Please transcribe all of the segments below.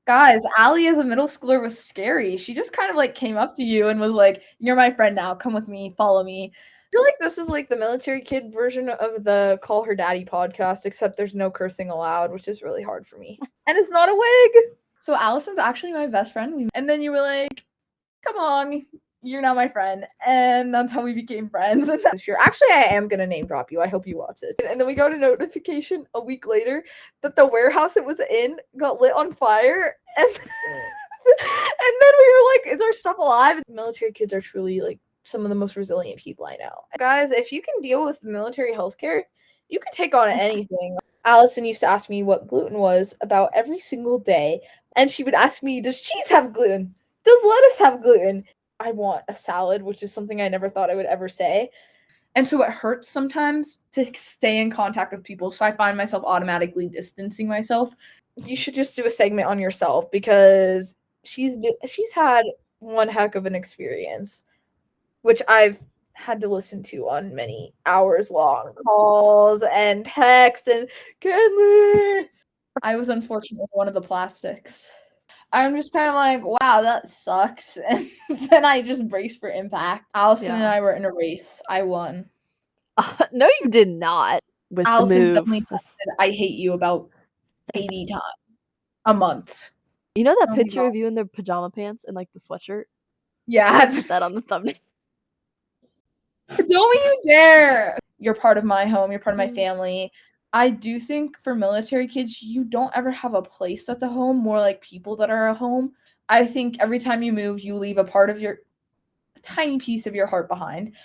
Guys, Allie as a middle schooler was scary. She just kind of like came up to you and was like, "You're my friend now. Come with me. Follow me." I feel like this is like the military kid version of the Call Her Daddy podcast, except there's no cursing allowed, which is really hard for me. And it's not a wig. So Allison's actually my best friend. And then you were like, "Come on, you're now my friend," and that's how we became friends. And this year, actually, I am gonna name drop you. I hope you watch this. And then we got a notification a week later that the warehouse it was in got lit on fire, and and then we were like, "Is our stuff alive?" Military kids are truly like some of the most resilient people I know. Guys, if you can deal with military healthcare, you can take on anything. Allison used to ask me what gluten was about every single day, and she would ask me, "Does cheese have gluten? Does lettuce have gluten?" I want a salad, which is something I never thought I would ever say. And so it hurts sometimes to stay in contact with people. So I find myself automatically distancing myself. You should just do a segment on yourself because she's had one heck of an experience, which I've had to listen to on many hours long calls and texts and Kenley. I was unfortunately one of the plastics. I'm just kind of like, wow, that sucks. And then I just braced for impact. Allison and I were in a race. I won. No, you did not. With Allison's the move. definitely tested I hate you about 80 times a month. You know that picture of you in the pajama pants and like the sweatshirt? Yeah. Put that on the thumbnail. Don't you dare. You're part of my home. You're part of my family. I do think for military kids, you don't ever have a place that's a home, more like people that are a home. I think every time you move, you leave a tiny piece of your heart behind.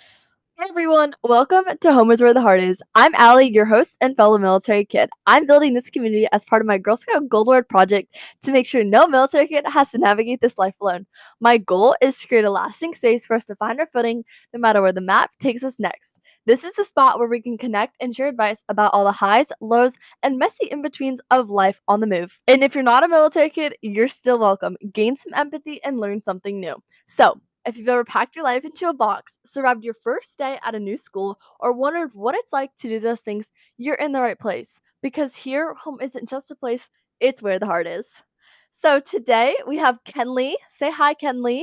Hey everyone, welcome to Home is Where the Heart Is. I'm Allie, your host and fellow military kid. I'm building this community as part of my Girl Scout Gold Award project to make sure no military kid has to navigate this life alone. My goal is to create a lasting space for us to find our footing no matter where the map takes us next. This is the spot where we can connect and share advice about all the highs, lows, and messy in-betweens of life on the move. And if you're not a military kid, you're still welcome. Gain some empathy and learn something new. So, if you've ever packed your life into a box, survived your first day at a new school, or wondered what it's like to do those things, you're in the right place. Because here, home isn't just a place, it's where the heart is. So today, we have Kenley. Say hi, Kenley.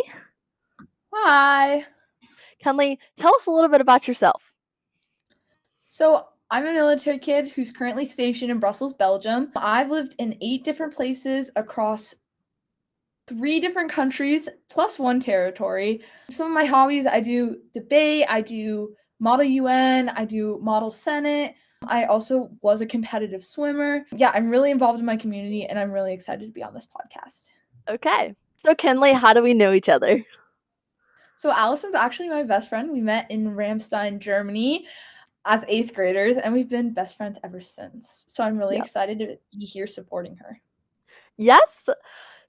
Hi. Kenley, tell us a little bit about yourself. So, I'm a military kid who's currently stationed in Brussels, Belgium. I've lived in 8 different places across 3 different countries plus 1 territory. Some of my hobbies, I do debate, I do model UN, I do model Senate. I also was a competitive swimmer. Yeah, I'm really involved in my community and I'm really excited to be on this podcast. Okay. So Kenley, how do we know each other? So Allison's actually my best friend. We met in Ramstein, Germany as 8th graders and we've been best friends ever since. So I'm really excited to be here supporting her. Yes.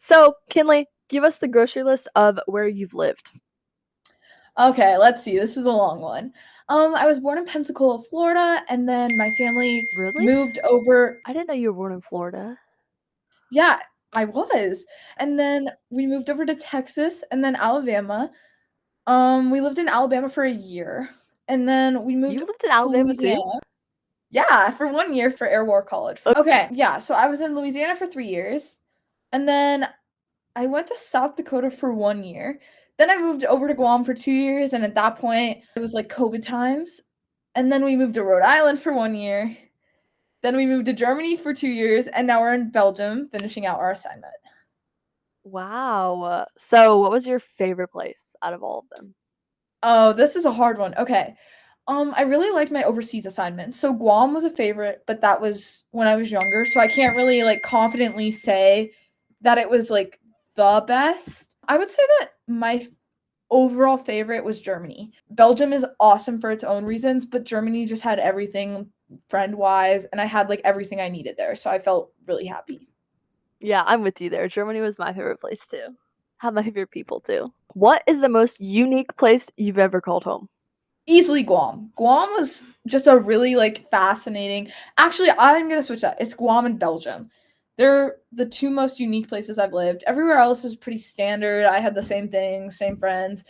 So, Kenley, give us the grocery list of where you've lived. Okay, let's see. This is a long one. I was born in Pensacola, Florida, and then my family moved over. I didn't know you were born in Florida. Yeah, I was. And then we moved over to Texas and then Alabama. We lived in Alabama for a year. And then we moved You lived in Alabama Louisiana. too? Yeah, for 1 year for Air War College. Okay, yeah, so I was in Louisiana for 3 years. And then I went to South Dakota for 1 year. Then I moved over to Guam for 2 years, and at that point, it was, like, COVID times. And then we moved to Rhode Island for 1 year. Then we moved to Germany for 2 years, and now we're in Belgium finishing out our assignment. Wow. So what was your favorite place out of all of them? Oh, this is a hard one. Okay. I really liked my overseas assignments. So Guam was a favorite, but that was when I was younger, so I can't really, like, confidently say that it was, like, the best. I would say that my overall favorite was Germany. Belgium is awesome for its own reasons, but Germany just had everything friend-wise, and I had, like, everything I needed there, so I felt really happy. Yeah, I'm with you there. Germany was my favorite place too. Had my favorite people too. What is the most unique place you've ever called home? Easily Guam. Guam was just a really, like, fascinating. Actually, I'm gonna switch that. It's Guam and Belgium. They're the 2 most unique places I've lived. Everywhere else is pretty standard. I had the same things, same friends.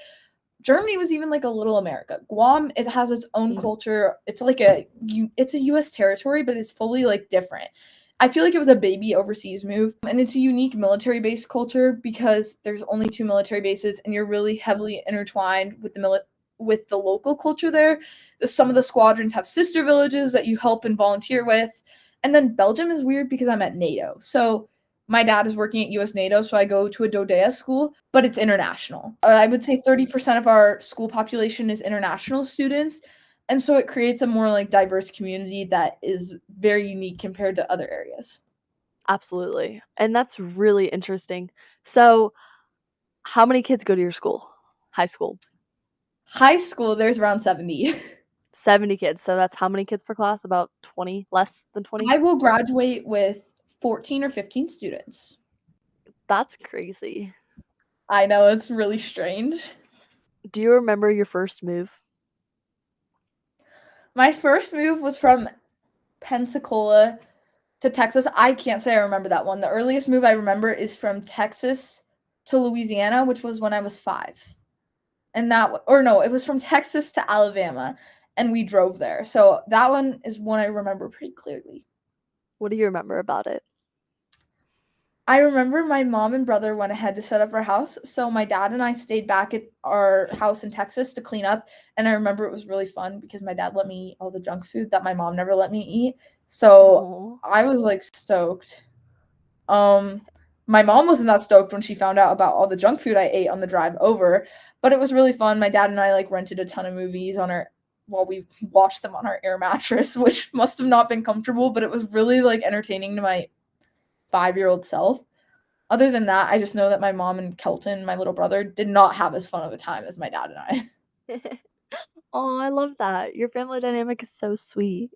Germany was even like a little America. Guam, it has its own culture. It's like it's a US territory, but it's fully, like, different. I feel like it was a baby overseas move, and it's a unique military-based culture because there's only 2 military bases, and you're really heavily intertwined with with the local culture there. Some of the squadrons have sister villages that you help and volunteer with, and then Belgium is weird because I'm at NATO. So my dad is working at US NATO, so I go to a DoDEA school, but it's international. I would say 30% of our school population is international students, and so it creates a more, like, diverse community that is very unique compared to other areas. Absolutely. And that's really interesting. So, how many kids go to your school? High school? High school, there's around 70. 70 kids. So that's how many kids per class? About 20? Less than 20? I will graduate with 14 or 15 students. That's crazy. I know, it's really strange. Do you remember your first move? My first move was from Pensacola to Texas. I can't say I remember that one. The earliest move I remember is from Texas to Louisiana, which was when I was 5. And or no, it was from Texas to Alabama, and we drove there. So that one is one I remember pretty clearly. What do you remember about it? I remember my mom and brother went ahead to set up our house, so my dad and I stayed back at our house in Texas to clean up, and I remember it was really fun because my dad let me eat all the junk food that my mom never let me eat. So Aw. I was, like, stoked. My mom wasn't that stoked when she found out about all the junk food I ate on the drive over, but it was really fun. My dad and I, like, rented a ton of movies while we watched them on our air mattress, which must have not been comfortable, but it was really, like, entertaining to my 5-year-old self. Other than that, I just know that my mom and Kelton, my little brother, did not have as fun of a time as my dad and I. Oh, I love that. Your family dynamic is so sweet.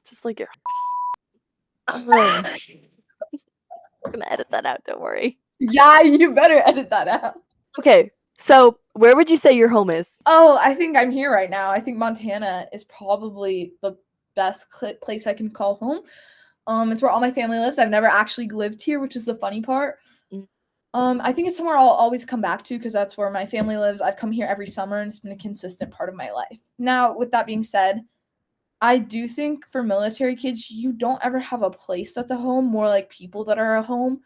Just like your I'm gonna edit that out, don't worry. Yeah, you better edit that out. Okay, so where would you say your home is? Oh, I think I'm here right now. I think Montana is probably the best place I can call home. It's where all my family lives. I've never actually lived here, which is the funny part. Mm. I think it's somewhere I'll always come back to because that's where my family lives. I've come here every summer, and it's been a consistent part of my life. Now, with that being said, I do think for military kids, you don't ever have a place that's a home, more like people that are a home.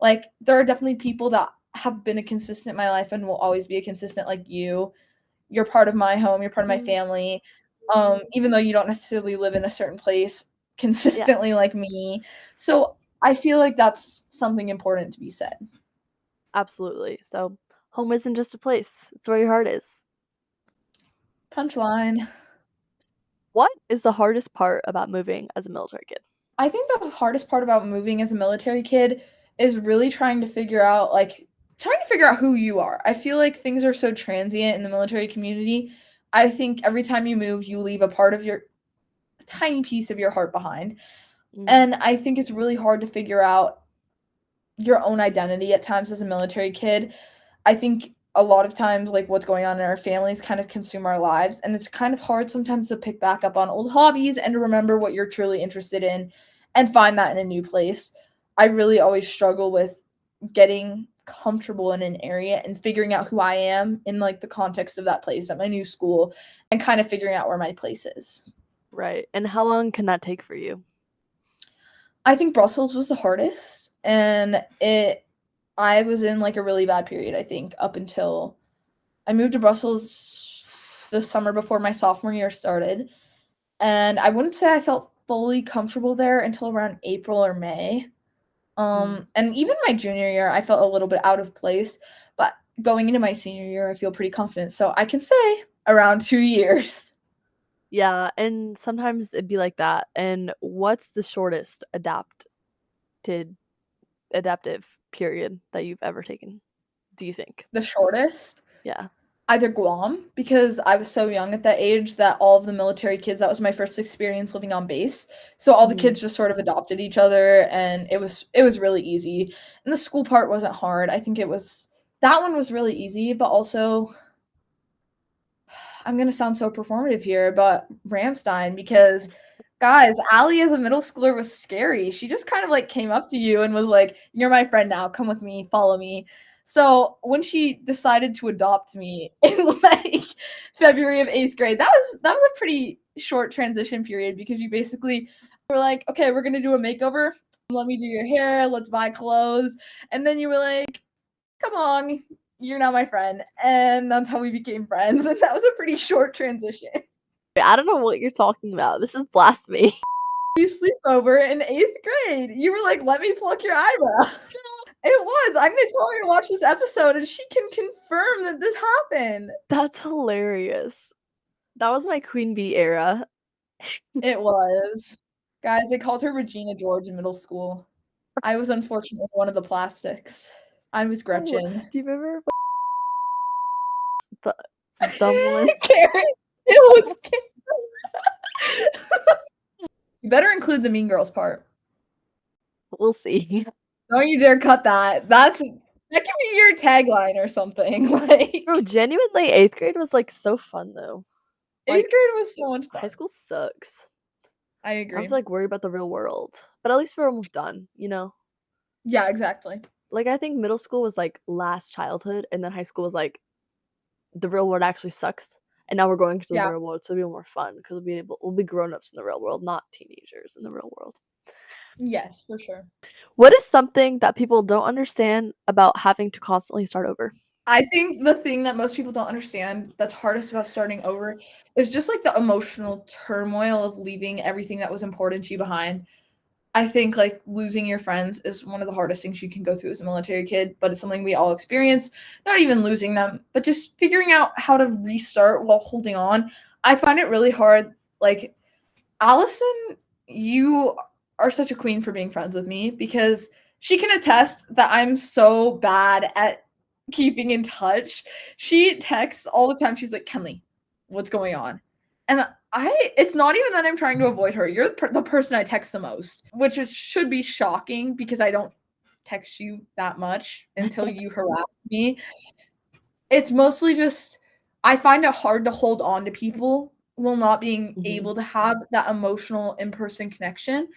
Like, there are definitely people that have been a consistent in my life and will always be a consistent, like you. You're part of my home, you're part of my family. Even though you don't necessarily live in a certain place Yeah, consistently like me. So I feel like that's something important to be said. absolutely. So home isn't just a place, it's where your heart is. Punchline. What is the hardest part about moving as a military kid? I think the hardest part about moving as a military kid is really trying to figure out who you are. I feel like things are so transient in the military community. I think every time you move, you leave a tiny piece of your heart behind. Mm, And I think it's really hard to figure out your own identity at times as a military kid. I think a lot of times, like, what's going on in our families kind of consume our lives, and it's kind of hard sometimes to pick back up on old hobbies and to remember what you're truly interested in and find that in a new place. I really always struggle with getting comfortable in an area and figuring out who I am in, like, the context of that place at my new school and kind of figuring out where my place is. right. And how long can that take for you? I think Brussels was the hardest, and I was in, like, a really bad period, I think, up until I moved to Brussels the summer before my sophomore year started, and I wouldn't say I felt fully comfortable there until around April or May. Mm. And even my junior year, I felt a little bit out of place, but going into my senior year, I feel pretty confident, so I can say around 2 years. Yeah, and sometimes it'd be like that. And what's the shortest adaptive period that you've ever taken, do you think? The shortest? Yeah. Either Guam, because I was so young at that age that all of the military kids that was my first experience living on base, so all the Mhm. kids just sort of adopted each other, and it was really easy, and the school part wasn't hard. I think that one was really easy, but also I'm gonna sound so performative here, but Ramstein, because guys, Allie as a middle schooler was scary. She just kind of, like, came up to you and was like, "You're my friend now. Come with me. Follow me." So when she decided to adopt me in, like, February of 8th grade. That was a pretty short transition period because you basically were like, okay, we're gonna do a makeover. Let me do your hair. Let's buy clothes. And then you were like, come on, you're now my friend. And that's how we became friends. And that was a pretty short transition. I don't know what you're talking about. This is blasphemy. We sleepover in 8th grade. You were like, let me pluck your eyebrow. It was. I'm gonna tell her to watch this episode and she can confirm that this happened. That's hilarious. That was my Queen Bee era. It was. Guys, they called her Regina George in middle school. I was unfortunately one of the plastics. I was Gretchen. Do you remember the dumb one? Karen. It was Karen. You better include the Mean Girls part. We'll see. Don't you dare cut that. That can be your tagline or something. Like, Bro, genuinely, 8th grade was like so fun though. 8th Like, grade was so much fun. high school sucks. I I agree. was like worried about the real world, but at least we're almost done, you know? Yeah, exactly. Like, I think middle school was like last childhood, and then high school was like the real world actually sucks. And now we're going to the Yeah. real world, so it'll be more fun because we'll be grown-ups in the real world, not teenagers in the real world. Yes, for sure. What is something that people don't understand about having to constantly start over? I think the thing that most people don't understand that's hardest about starting over is just like the emotional turmoil of leaving everything that was important to you behind. I think like losing your friends is one of the hardest things you can go through as a military kid, but it's something we all experience. Not even losing them, but just figuring out how to restart while holding on. I find it really hard. Like, Allison, you are such a queen for being friends with me because she can attest that I'm so bad at keeping in touch. She texts all the time. She's like, Kenley, what's going on? And it's not even that I'm trying to avoid her. You're the person I text the most, which should be shocking because I don't text you that much until you harass me. It's mostly just, I find it hard to hold on to people while not being able to have that emotional in-person connection.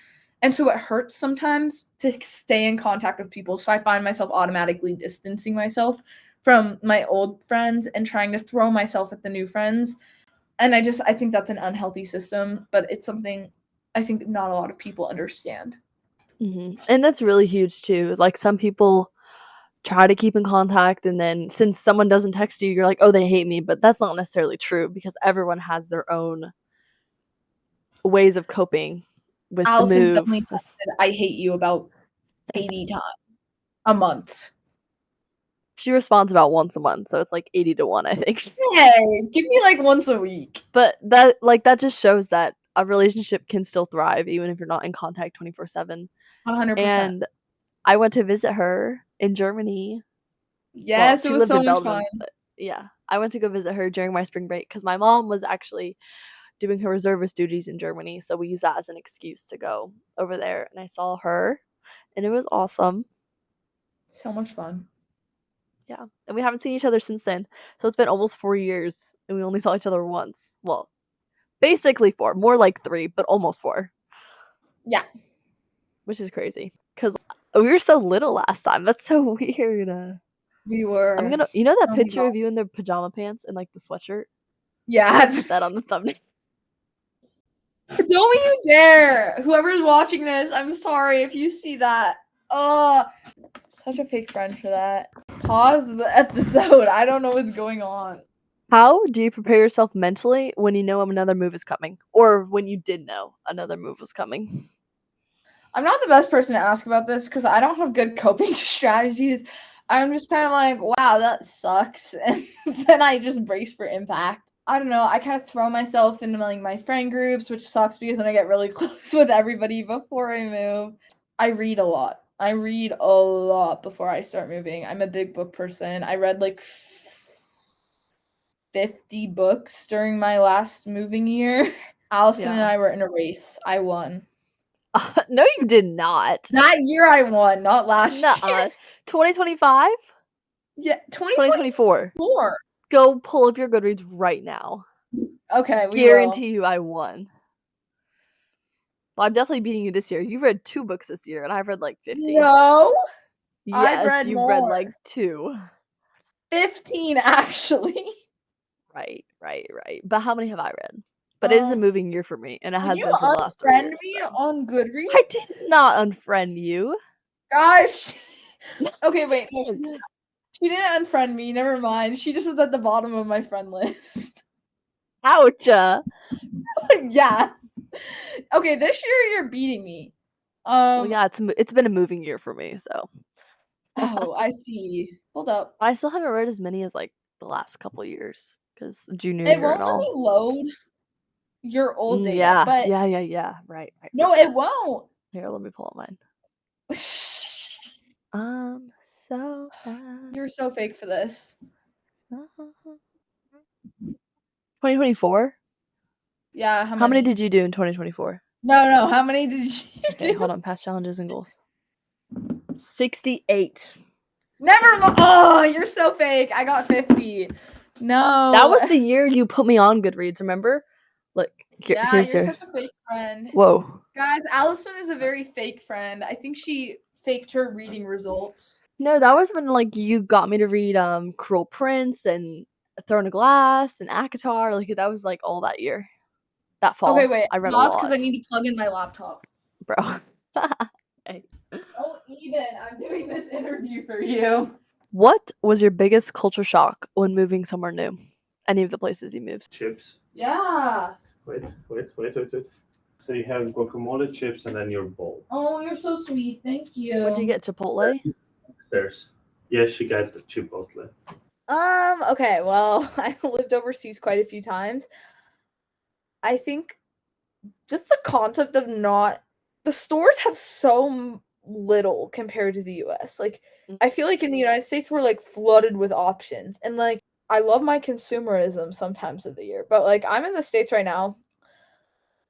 And so it hurts sometimes to stay in contact with people. So I find myself automatically distancing myself from my old friends and trying to throw myself at the new friends. And I think that's an unhealthy system, but it's something I think not a lot of people understand. And that's really huge too. Like, some people try to keep in contact, and then since someone doesn't text you, you're like, oh, they hate me. But that's not necessarily true because everyone has their own ways of coping with Allison's the move. definitely tested I hate you about 80 times a month. She responds about once a month, so it's like 80 to 1, I think. Hey, give me like once a week. But that just shows that a relationship can still thrive even if you're not in contact 24/7. 100%. And I went to visit her in Germany. Yes, Well, it was so much fun. but yeah, I went to go visit her during my spring break because my mom was actually doing her reservist duties in Germany, so we used that as an excuse to go over there, and I saw her, and it was awesome. So much fun. Yeah, and we haven't seen each other since then, so it's been almost 4 years, and we only saw each other once. Well, basically 4, more like 3, but almost 4. Yeah. Which is crazy, because we were so little last time. That's so weird. We were. I'm gonna, you know that Oh my picture of gosh. you in the pajama pants and like the sweatshirt? Yeah. Put that on the thumbnail. Don't you dare. Whoever's watching this, I'm sorry if you see that. Oh, such a fake friend for that. Pause the episode. I don't know what's going on. How do you prepare yourself mentally when you know another move is coming, or when you did know another move was coming? I'm not the best person to ask about this because I don't have good coping strategies. I'm just kind of like, wow, that sucks. And then I just brace for impact. I don't know. I kind of throw myself into like my friend groups, which sucks because then I get really close with everybody before I move. I read a lot. I read a lot before I start moving. I'm a big book person. I read like 50 books during my last moving year. Allison and I were in a race. I won. No, you did not. That year I won, not last year. 2025? Yeah, 2024. 2024. Go pull up your Goodreads right now. Okay, we Guarantee will. you I won. Well, I'm definitely beating you this year. You've read 2 books this year, and I've read like 50. No, Yes, I've read you've more. read like 2. 15 actually. Right. But how many have I read? But it is a moving year for me, and it Did has you been for the last 3 unfriend years, me so. on I Goodreads? did not unfriend you. Gosh. No, Okay, I wait. No, didn't. she didn't unfriend me. Never mind. She just was at the bottom of my friend list. Ouch. Yeah. Okay, this year you're beating me. Well, yeah, it's been a moving year for me, so. Oh, I see. Hold up. I still haven't read as many as, like, the last couple years, 'cause junior It year won't and let me all. load your old data, Yeah. but Right. no, it won't. Here, let me pull up mine. So bad. You're so fake for this. 2024? Yeah, how How many many? did you do in 2024? No, how many did you Okay, do? hold on, past challenges and goals. 68. Never mind. Oh, you're so fake. I got 50. No. That was the year you put me on Goodreads, remember? Look, Yeah, here's you're your. such a fake friend. Whoa. Guys, Allison is a very fake friend. I think she faked her reading results. No, that was when like you got me to read Cruel Prince and Throne of Glass and ACOTAR. Like that was like all that year. That fall. Okay, wait. I read a Pause because I lot. need to plug in my laptop. Bro. Okay. Don't even. I'm doing this interview for you. What was your biggest culture shock when moving somewhere new? Any of the places you moved? Chips. Yeah. Wait. So you have guacamole, chips, and then your bowl. Oh, you're so sweet. Thank you. What'd you get? Chipotle? There's. Yeah, she got the chipotle. Okay, well, I lived overseas quite a few times. I think just the concept of the stores have so little compared to the US. Like, I feel like in the United States we're like flooded with options. And like I love my consumerism sometimes of the year. But like I'm in the States right now.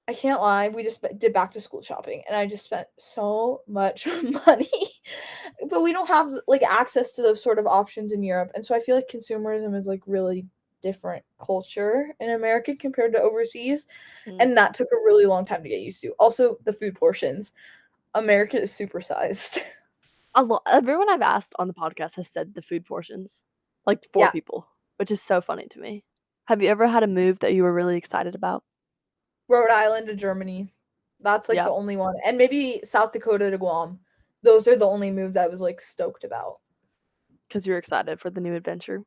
I can't lie, we just did back to school shopping and I just spent so much money. But we don't have like access to those sort of options in Europe. And so I feel like consumerism is like really different culture in America compared to overseas. And that took a really long time to get used to. Also, the food portions. America is supersized. Everyone I've asked on the podcast has said the food portions. Like 4 Yeah. people, which is so funny to me. Have you ever had a move that you were really excited about? Rhode Island to Germany. That's like Yeah. the only one. And maybe South Dakota to Guam. Those are the only moves I was like stoked about. Because you were excited for the new adventure.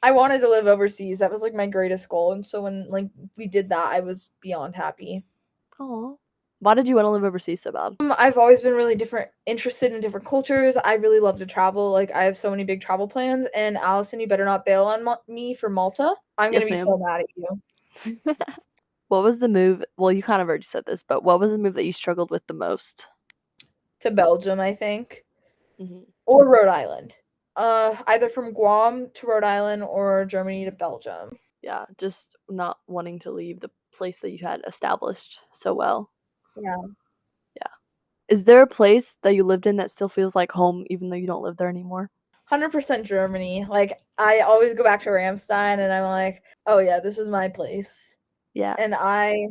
I wanted to live overseas. That was like my greatest goal. And so when like we did that, I was beyond happy. Oh. Why did you want to live overseas so bad? I've always been really interested in different cultures. I really love to travel. Like I have so many big travel plans. And Allison, you better not bail on me for Malta. I'm Yes, gonna be ma'am. so mad at you. What was the move? Well, you kind of already said this, but what was the move that you struggled with the most? To Belgium, I think. Mm-hmm. Or Rhode Island. Either from Guam to Rhode Island or Germany to Belgium. Yeah, just not wanting to leave the place that you had established so well. Yeah. Is there a place that you lived in that still feels like home even though you don't live there anymore? 100% Germany. Like I always go back to Ramstein and I'm like, oh yeah, this is my place. Yeah. And I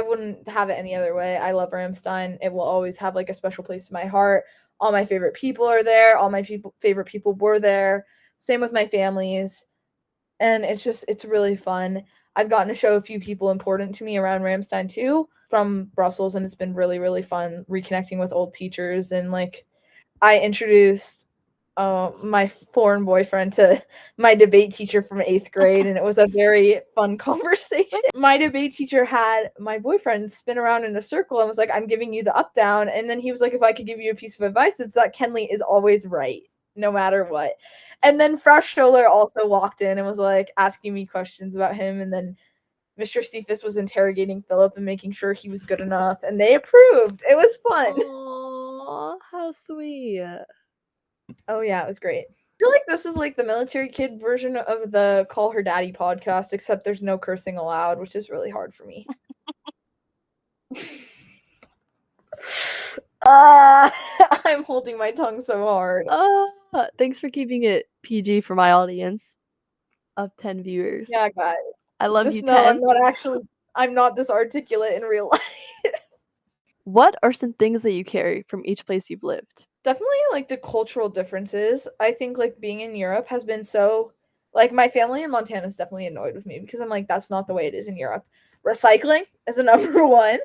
wouldn't have it any other way. I love Ramstein. It will always have like a special place in my heart. All my favorite people are there. All my favorite people were there. Same with my families. And it's really fun. I've gotten to show a few people important to me around Ramstein too from Brussels, and it's been really, really fun reconnecting with old teachers. And like I introduced my foreign boyfriend to my debate teacher from 8th grade, and it was a very fun conversation. My debate teacher had my boyfriend spin around in a circle and was like, I'm giving you the up down. And then he was like, if I could give you a piece of advice, it's that Kenley is always right, no matter what. And then Frau Scholler also walked in and was like asking me questions about him. And then Mr. Cephas was interrogating Philip and making sure he was good enough. And they approved. It was fun. Aww, how sweet. Oh yeah, it was great. I feel like this is like the military kid version of the Call Her Daddy podcast, except there's no cursing allowed, which is really hard for me. I'm holding my tongue so hard. Thanks for keeping it PG for my audience of 10 viewers. Yeah, guys. I love Just you, know 10. I'm not this articulate in real life. What are some things that you carry from each place you've lived? Definitely like the cultural differences. I think like being in Europe has been so Like, my family in Montana is definitely annoyed with me because I'm like, that's not the way it is in Europe. Recycling is a number one.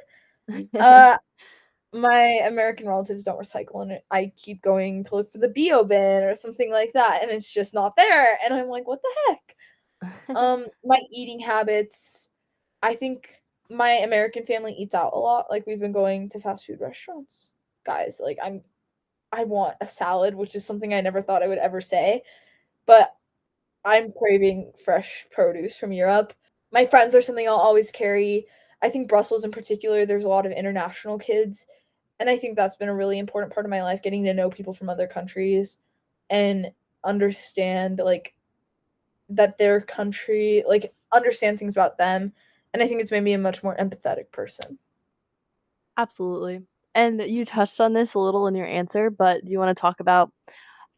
My American relatives don't recycle, and I keep going to look for the bio bin or something like that, and it's just not there. And I'm like, what the heck? My eating habits, I think my American family eats out a lot. Like, we've been going to fast food restaurants. Guys, like, I want a salad, which is something I never thought I would ever say, but I'm craving fresh produce from Europe. My friends are something I'll always carry. I think Brussels in particular, there's a lot of international kids, and I think that's been a really important part of my life, getting to know people from other countries and understand, like, that their country, like, understand things about them, and I think it's made me a much more empathetic person. Absolutely. And you touched on this a little in your answer, but do you want to talk about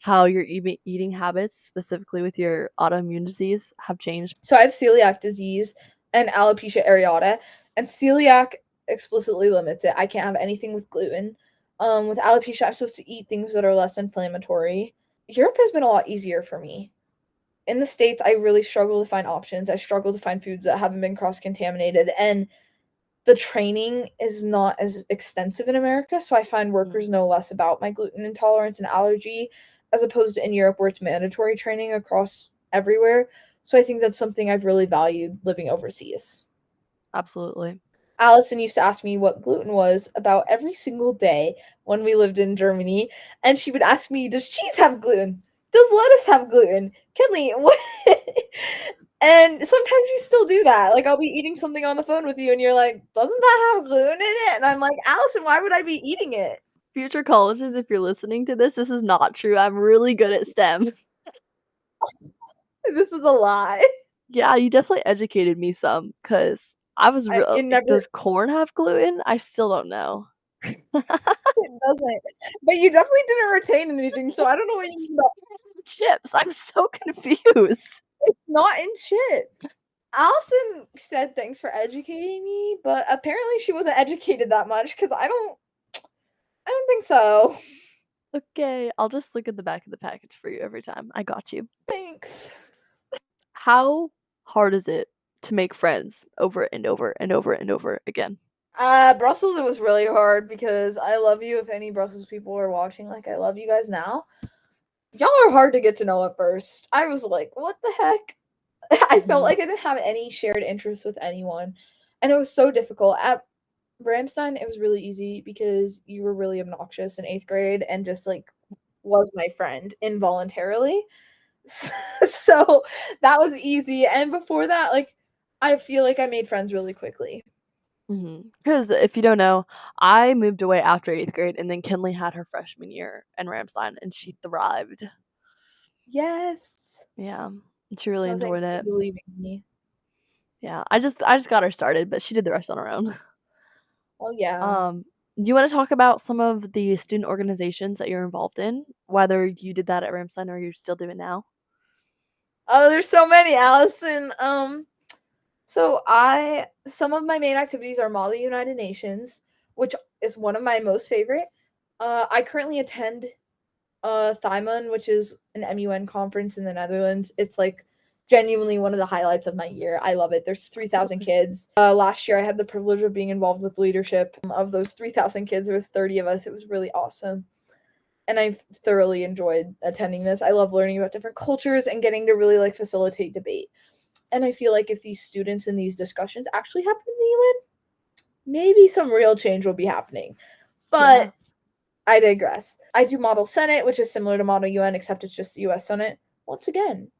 how your eating habits, specifically with your autoimmune disease, have changed? So I have celiac disease and alopecia areata, and celiac explicitly limits it. I can't have anything with gluten. With alopecia, I'm supposed to eat things that are less inflammatory. Europe has been a lot easier for me. In the States, I really struggle to find options. I struggle to find foods that haven't been cross-contaminated, and the training is not as extensive in America, so I find workers know less about my gluten intolerance and allergy, as opposed to in Europe where it's mandatory training across everywhere. So I think that's something I've really valued living overseas. Absolutely. Allison used to ask me what gluten was about every single day when we lived in Germany, and she would ask me, "Does cheese have gluten? Does lettuce have gluten? Kenley, what?" And sometimes you still do that. Like, I'll be eating something on the phone with you, and you're like, "Doesn't that have gluten in it?" And I'm like, "Allison, why would I be eating it?" Future colleges, if you're listening to this is not true. I'm really good at STEM. This is a lie. Yeah, you definitely educated me some because I was real. It never Does corn have gluten? I still don't know. it doesn't. But you definitely didn't retain anything, so I don't know what you mean by Chips. I'm so confused. it's not in chips. Allison said thanks for educating me, but apparently she wasn't educated that much because I don't think so. Okay, I'll just look at the back of the package for you every time. I got you. Thanks. How hard is it to make friends over and over and over and over again? Brussels, it was really hard because I love you. If any Brussels people are watching, like, I love you guys now. Y'all are hard to get to know at first. I was like, what the heck? I felt like I didn't have any shared interests with anyone, and it was so difficult. At Ramstein, it was really easy because you were really obnoxious in 8th grade and just, like, was my friend involuntarily. So that was easy, and before that, like, I feel like I made friends really quickly. Because if you don't know, I moved away after 8th grade, and then Kinley had her freshman year in Ramstein, and she thrived. Yes. Yeah, she really No, enjoyed thanks for it. believing in me. Yeah, I just got her started, but she did the rest on her own. Oh, yeah. Do you wanna talk about some of the student organizations that you're involved in, whether you did that at Ramstein or you still do it now? Oh, there's so many, Allison. So some of my main activities are Model United Nations, which is one of my most favorite. I currently attend Thymun, which is an MUN conference in the Netherlands. It's like genuinely one of the highlights of my year. I love it. There's 3,000 kids. Last year, I had the privilege of being involved with leadership. Of those 3,000 kids, there was 30 of us. It was really awesome. And I've thoroughly enjoyed attending this. I love learning about different cultures and getting to really like facilitate debate. And I feel like if these students in these discussions actually happen in the UN, maybe some real change will be happening. Yeah. But I digress. I do Model Senate, which is similar to Model UN, except it's just the US Senate. Once again,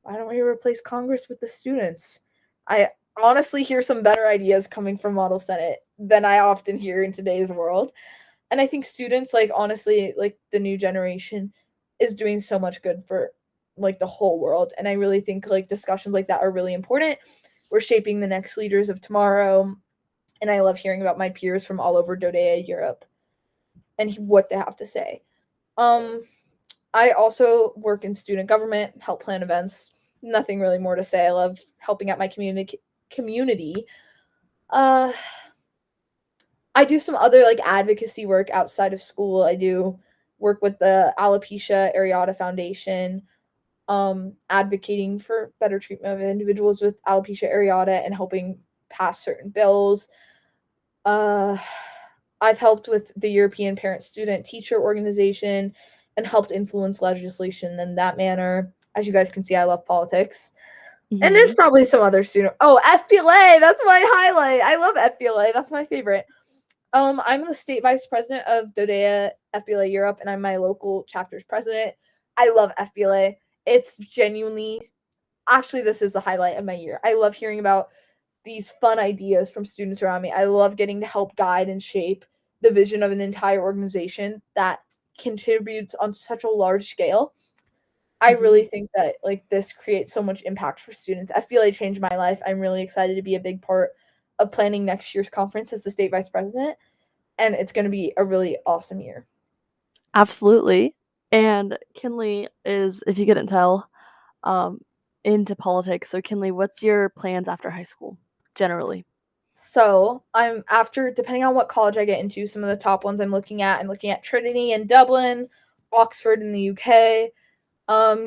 why don't we replace Congress with the students? I honestly hear some better ideas coming from Model Senate than I often hear in today's world. And I think students, like, honestly, like, the new generation is doing so much good for, like, the whole world. And I really think, like, discussions like that are really important. We're shaping the next leaders of tomorrow. And I love hearing about my peers from all over Dodea, Europe, and what they have to say. I also work in student government, help plan events. Nothing really more to say. I love helping out my community. Uh, I do some other like advocacy work outside of school. I do work with the Alopecia Areata Foundation. advocating for better treatment of individuals with alopecia areata and helping pass certain bills. I've helped with the European Parent Student Teacher Organization and helped influence legislation in that manner. As you guys can see, I love politics. And there's probably some other student. Oh, FBLA, that's my highlight. I love FBLA. That's my favorite. I'm the state vice president of Dodea FBLA Europe, and I'm my local chapter's president. I love FBLA. It's genuinely, actually, this is the highlight of my year. I love hearing about these fun ideas from students around me. I love getting to help guide and shape the vision of an entire organization that contributes on such a large scale. I really think that like this creates so much impact for students. FBLA changed my life. I'm really excited to be a big part of planning next year's conference as the state vice president, and it's going to be a really awesome year. Absolutely. And Kinley is, if you couldn't tell, into politics. So Kinley, what's your plans after high school generally? So I'm depending on what college I get into, some of the top ones I'm looking at Trinity in Dublin, Oxford in the UK,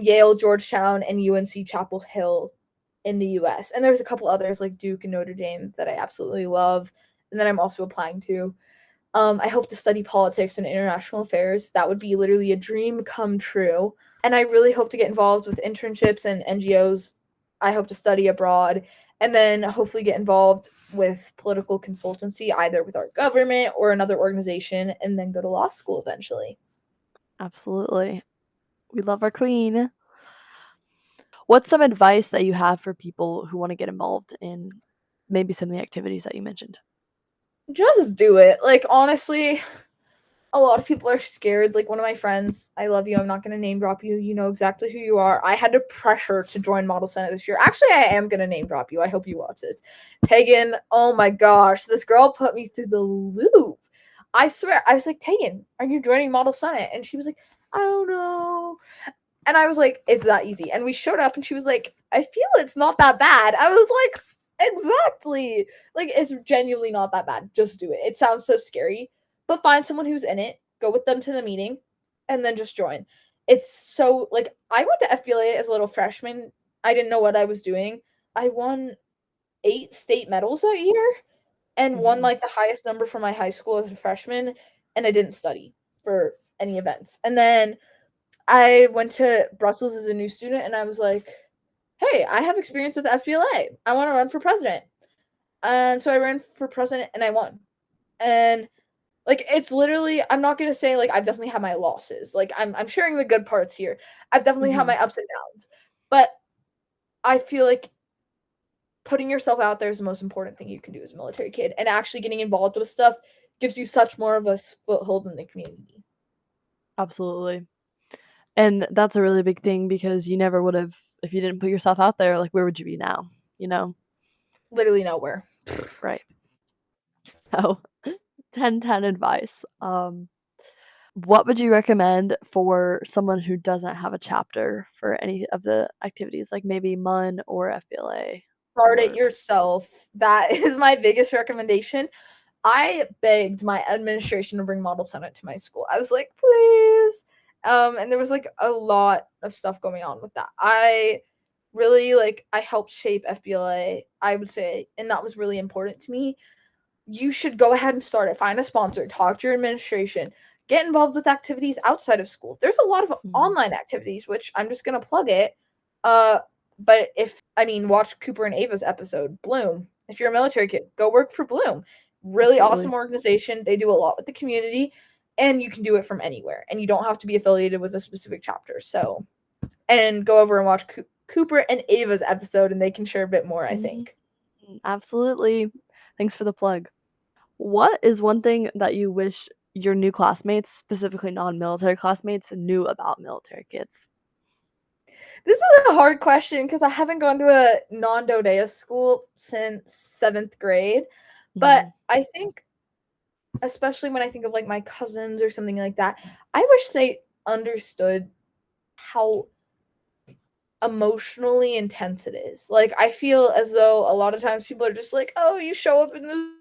Yale, Georgetown, and UNC Chapel Hill in the US. And there's a couple others like Duke and Notre Dame that I absolutely love and that I'm also applying to. I hope to study politics and international affairs. That would be literally a dream come true. And I really hope to get involved with internships and NGOs. I hope to study abroad and then hopefully get involved with political consultancy, either with our government or another organization, and then go to law school eventually. Absolutely. We love our queen. What's some advice that you have for people who want to get involved in maybe some of the activities that you mentioned? Just do it. Like, honestly, a lot of people are scared. Like, one of my friends, I love you, I'm not going to name drop you. You know exactly who you are. I had to pressure to join Model Senate this year. Actually, I am going to name drop you. I hope you watch this. Tegan, oh my gosh, this girl put me through the loop. I swear, I was like, Tegan, are you joining Model Senate? And she was like, I don't know. And I was like, it's that easy. And we showed up and she was like, I feel it's not that bad. I was like, exactly. Like, it's genuinely not that bad. Just do it. It sounds so scary, but find someone who's in it, go with them to the meeting, and then just join. It's so, like, I went to FBLA as a little freshman. I didn't know what I was doing. I won 8 state medals that year and won, like, the highest number for my high school as a freshman, and I didn't study for any events. And then I went to Brussels as a new student, and I was like, hey, I have experience with FBLA. I want to run for president. And so I ran for president, and I won. And, like, it's literally, I'm not going to say, like, I've definitely had my losses. Like, I'm sharing the good parts here. I've definitely had my ups and downs. But I feel like putting yourself out there is the most important thing you can do as a military kid. And actually getting involved with stuff gives you such more of a foothold in the community. Absolutely. And that's a really big thing because you never would have, if you didn't put yourself out there, like, where would you be now? You know? Literally nowhere. Right. So, 10/10 advice. What would you recommend for someone who doesn't have a chapter for any of the activities, like maybe MUN or FBLA? Start it yourself. That is my biggest recommendation. I begged my administration to bring Model Senate to my school. I was like, please. And there was like a lot of stuff going on with that. I really I helped shape FBLA, I would say, and that was really important to me. You should go ahead and start it. Find a sponsor, talk to your administration, get involved with activities outside of school. There's a lot of online activities, which I'm just gonna plug it. But watch Cooper and Ava's episode, Bloom. If you're a military kid, go work for Bloom. Really awesome organization. They do a lot with the community, and you can do it from anywhere. And you don't have to be affiliated with a specific chapter. So, and go over and watch Cooper and Ava's episode, and they can share a bit more, I think. Absolutely. Thanks for the plug. What is one thing that you wish your new classmates, specifically non-military classmates, knew about military kids? This is a hard question because I haven't gone to a non-Dodea school since 7th grade. But I think, especially when I think of like my cousins or something like that, I wish they understood how emotionally intense it is. Like, I feel as though a lot of times people are just like, oh, you show up in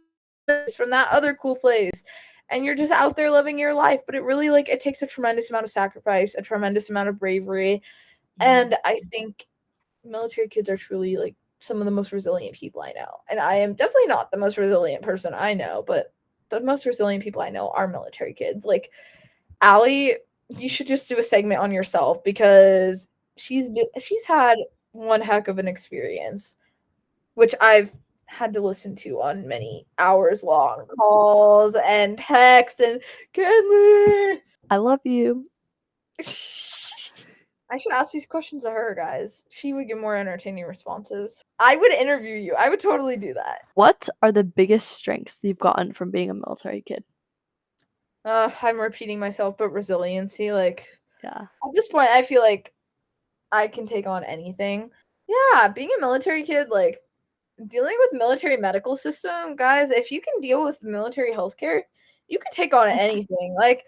this from that other cool place and you're just out there living your life. But it really, it takes a tremendous amount of sacrifice, a tremendous amount of bravery. And I think military kids are truly like some of the most resilient people I know. And I am definitely not the most resilient person I know, but the most resilient people I know are military kids. Like Allie, you should just do a segment on yourself because she's had one heck of an experience, which I've had to listen to on many hours long calls and texts and Kenley. I love you. I should ask these questions to her, guys. She would give more entertaining responses. I would interview you. I would totally do that. What are the biggest strengths you've gotten from being a military kid? I'm repeating myself, but resiliency. Like, Yeah. at this point, I feel like I can take on anything. Yeah, being a military kid, like, dealing with military medical system, guys, if you can deal with military healthcare, you can take on anything. Like,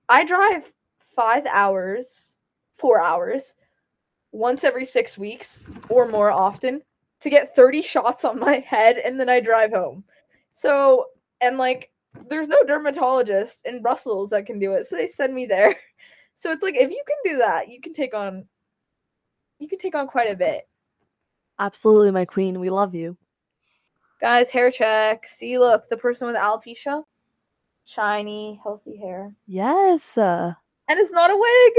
I drive 4 hours, once every 6 weeks or more often to get 30 shots on my head, and then I drive home. So, and like, there's no dermatologist in Brussels that can do it, so they send me there. So it's like, if you can do that, you can take on quite a bit. Absolutely, my queen. We love you. Guys, hair check. See, look, the person with alopecia. Shiny, healthy hair. Yes. And it's not a wig.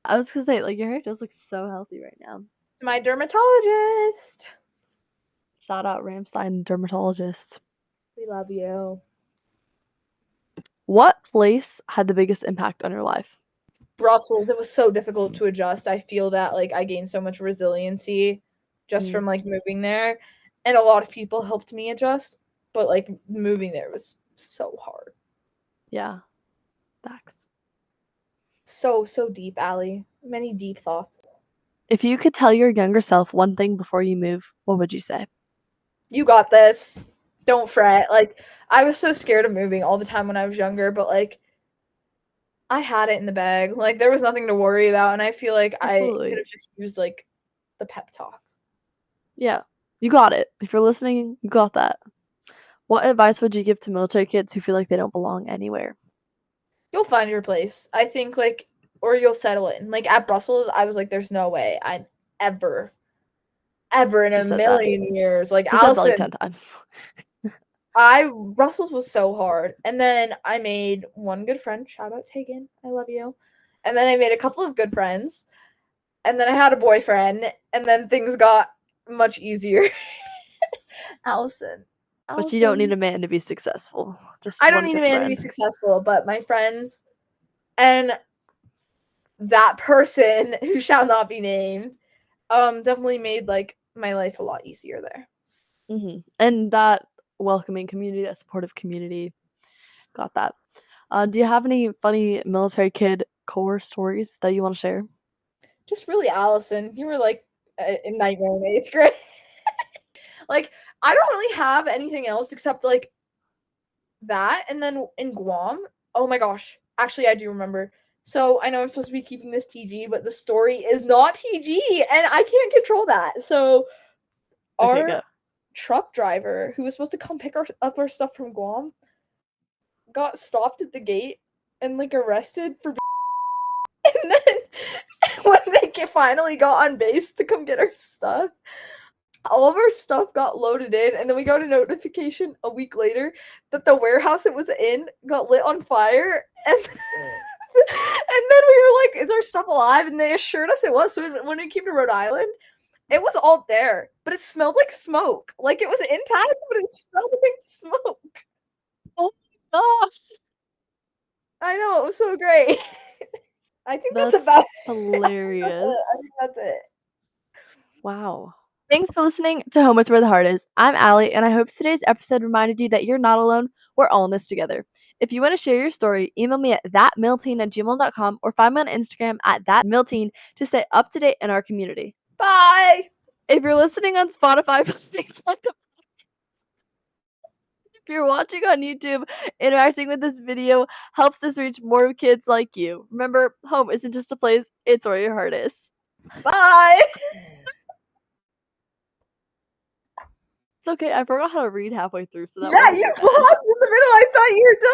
I was gonna say, like, your hair does look so healthy right now. My dermatologist. Shout out Ramstein dermatologist. We love you. What place had the biggest impact on your life? Brussels. It was so difficult to adjust. I feel that like I gained so much resiliency just from like moving there, and a lot of people helped me adjust, but like moving there was so hard. Yeah. Facts. So deep, Allie. Many deep thoughts. If you could tell your younger self one thing before you move, what would you say? You got this. Don't fret. Like, I was so scared of moving all the time when I was younger, but like I had it in the bag. Like, there was nothing to worry about, and I feel like Absolutely. I could have just used like the pep talk. Yeah. You got it. If you're listening, you got that. What advice would you give to military kids who feel like they don't belong anywhere? You'll find your place. I think, like, or you'll settle in. Like, at Brussels, I was like, there's no way I'm ever in a million years. Like, You said that like Allison, 10 times. Brussels was so hard. And then I made one good friend. Shout out Tegan. I love you. And then I made a couple of good friends. And then I had a boyfriend. And then things got much easier. Allison. But you don't need a man to be successful. Just I don't need a man to be successful, but my friends and that person who shall not be named definitely made like my life a lot easier there. And that welcoming community, that supportive community, got that. Do you have any funny military kid core stories that you want to share? Just really, Allison, you were like a nightmare in 8th grade. Like, I don't really have anything else except like that. And then in Guam, oh my gosh, actually I do remember. So I know I'm supposed to be keeping this PG, but the story is not PG and I can't control that. So our truck driver who was supposed to come pick up our stuff from Guam got stopped at the gate and like arrested for and then when they finally got on base to come get our stuff, all of our stuff got loaded in, and then we got a notification a week later that the warehouse it was in got lit on fire, and and then we were like, is our stuff alive? And they assured us it was. So when we came to Rhode Island, it was all there, but it smelled like smoke. Like, it was intact, but it smelled like smoke. Oh my gosh. I know, it was so great. I think that's hilarious. I think that's it. Wow. Thanks for listening to Home is Where the Heart Is. I'm Allie, and I hope today's episode reminded you that you're not alone. We're all in this together. If you want to share your story, email me at thatmilteen@gmail.com or find me on Instagram at thatmilteen to stay up to date in our community. Bye! If you're listening on Spotify, please if you're watching on YouTube, interacting with this video helps us reach more kids like you. Remember, home isn't just a place, it's where your heart is. Bye! It's okay, I forgot how to read halfway through, so that yeah, you paused in the middle. I thought you were done.